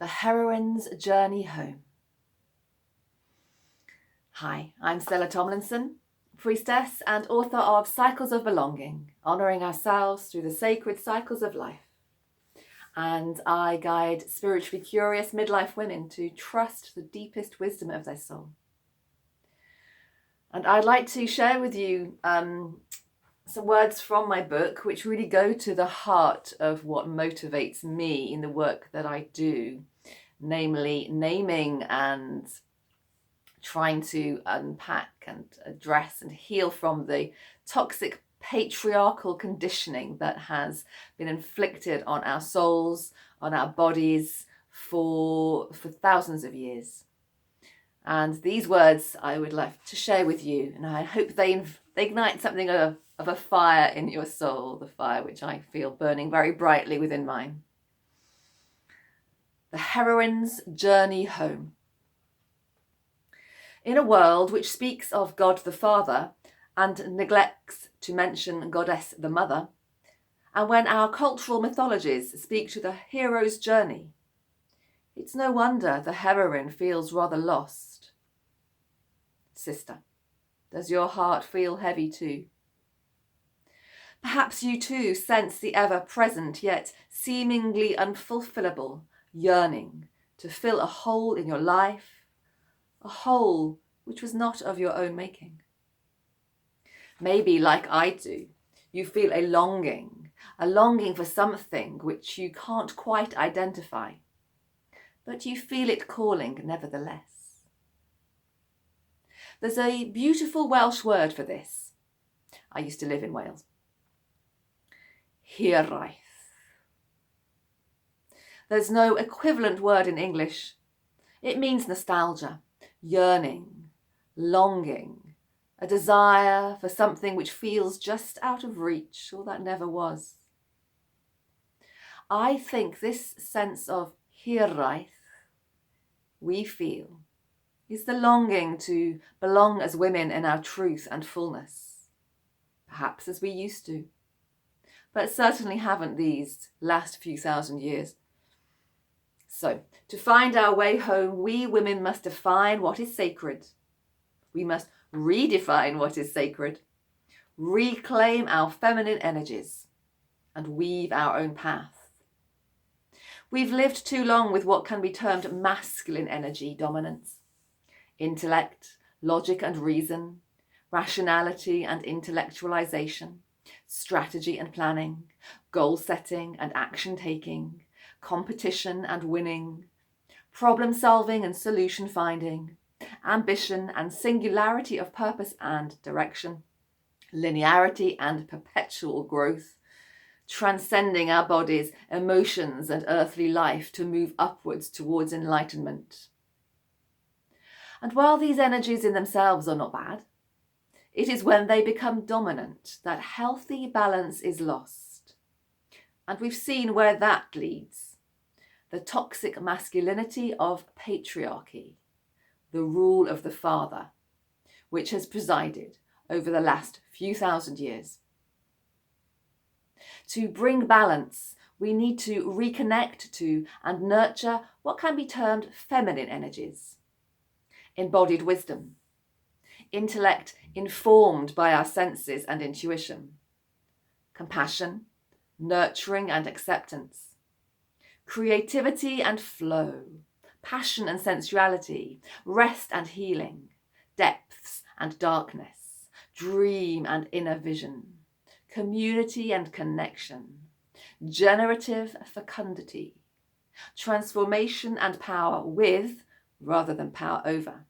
The Heroine's Journey Home. Hi, I'm Stella Tomlinson, priestess and author of Cycles of Belonging, honouring ourselves through the sacred cycles of life. And I guide spiritually curious midlife women to trust the deepest wisdom of their soul. And I'd like to share with you some words from my book which really go to the heart of what motivates me in the work that I do, namely naming and trying to unpack and address and heal from the toxic patriarchal conditioning that has been inflicted on our souls, on our bodies for thousands of years. And these words I would like to share with you, and I hope they ignite something of a fire in your soul, the fire which I feel burning very brightly within mine. The Heroine's Journey Home. In a world which speaks of God the Father and neglects to mention Goddess the Mother, and when our cultural mythologies speak to the hero's journey, it's no wonder the heroine feels rather lost. Sister, does your heart feel heavy too? Perhaps you too sense the ever-present yet seemingly unfulfillable yearning to fill a hole in your life, a hole which was not of your own making. Maybe, like I do, you feel a longing for something which you can't quite identify, but you feel it calling nevertheless. There's a beautiful Welsh word for this. I used to live in Wales. Heroine. There's no equivalent word in English. It means nostalgia, yearning, longing, a desire for something which feels just out of reach or that never was. I think this sense of Heroine we feel is the longing to belong as women in our truth and fullness, perhaps as we used to, but certainly haven't these last few thousand years. So, to find our way home, we women must define what is sacred. We must redefine what is sacred, reclaim our feminine energies, and weave our own path. We've lived too long with what can be termed masculine energy dominance. Intellect, logic and reason, rationality and intellectualization, strategy and planning, goal setting and action taking, competition and winning, problem solving and solution finding, ambition and singularity of purpose and direction, linearity and perpetual growth, transcending our bodies, emotions and earthly life to move upwards towards enlightenment. And while these energies in themselves are not bad, it is when they become dominant that healthy balance is lost. And we've seen where that leads. The toxic masculinity of patriarchy, the rule of the father, which has presided over the last few thousand years. To bring balance, we need to reconnect to and nurture what can be termed feminine energies. Embodied wisdom, intellect informed by our senses and intuition, compassion, nurturing and acceptance, creativity and flow, passion and sensuality, rest and healing, depths and darkness, dream and inner vision, community and connection, generative fecundity, transformation and power with rather than power over,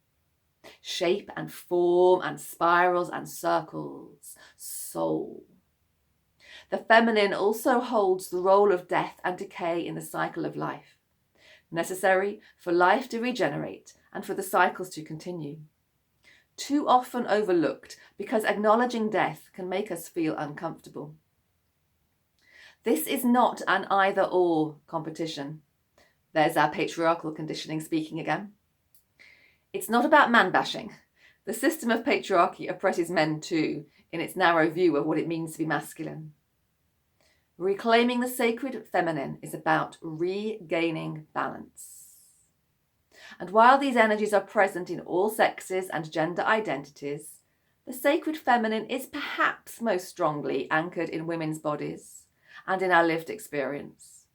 shape and form and spirals and circles, soul. The feminine also holds the role of death and decay in the cycle of life, necessary for life to regenerate and for the cycles to continue. Too often overlooked because acknowledging death can make us feel uncomfortable. This is not an either-or competition. There's our patriarchal conditioning speaking again. It's not about man-bashing. The system of patriarchy oppresses men too, in its narrow view of what it means to be masculine. Reclaiming the sacred feminine is about regaining balance. And while these energies are present in all sexes and gender identities, the sacred feminine is perhaps most strongly anchored in women's bodies and in our lived experience.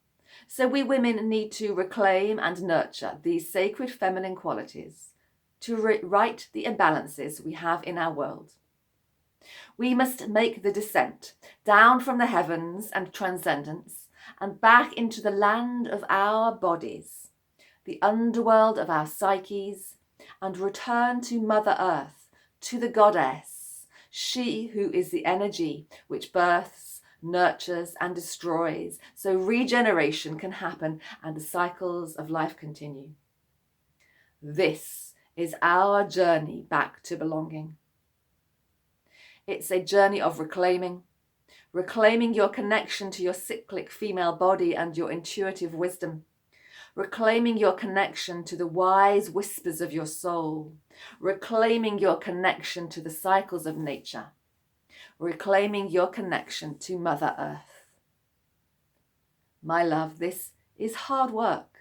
So we women need to reclaim and nurture these sacred feminine qualities to right the imbalances we have in our world. We must make the descent down from the heavens and transcendence and back into the land of our bodies, the underworld of our psyches, and return to Mother Earth, to the goddess, she who is the energy which births, nurtures, and destroys, so regeneration can happen and the cycles of life continue. This is our journey back to belonging. It's a journey of reclaiming your connection to your cyclic female body and your intuitive wisdom, reclaiming your connection to the wise whispers of your soul, reclaiming your connection to the cycles of nature, reclaiming your connection to Mother Earth. My love, this is hard work.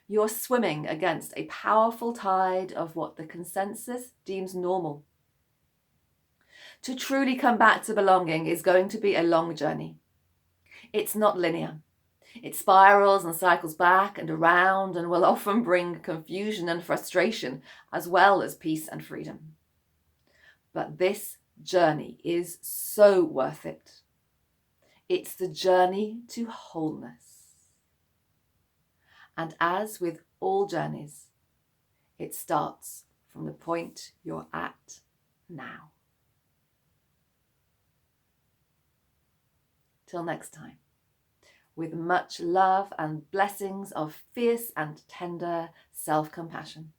You're swimming against a powerful tide of what the consensus deems normal. To truly come back to belonging is going to be a long journey. It's not linear. It spirals and cycles back and around and will often bring confusion and frustration as well as peace and freedom. But this journey is so worth it. It's the journey to wholeness. And as with all journeys, it starts from the point you're at now. Till next time, with much love and blessings of fierce and tender self-compassion.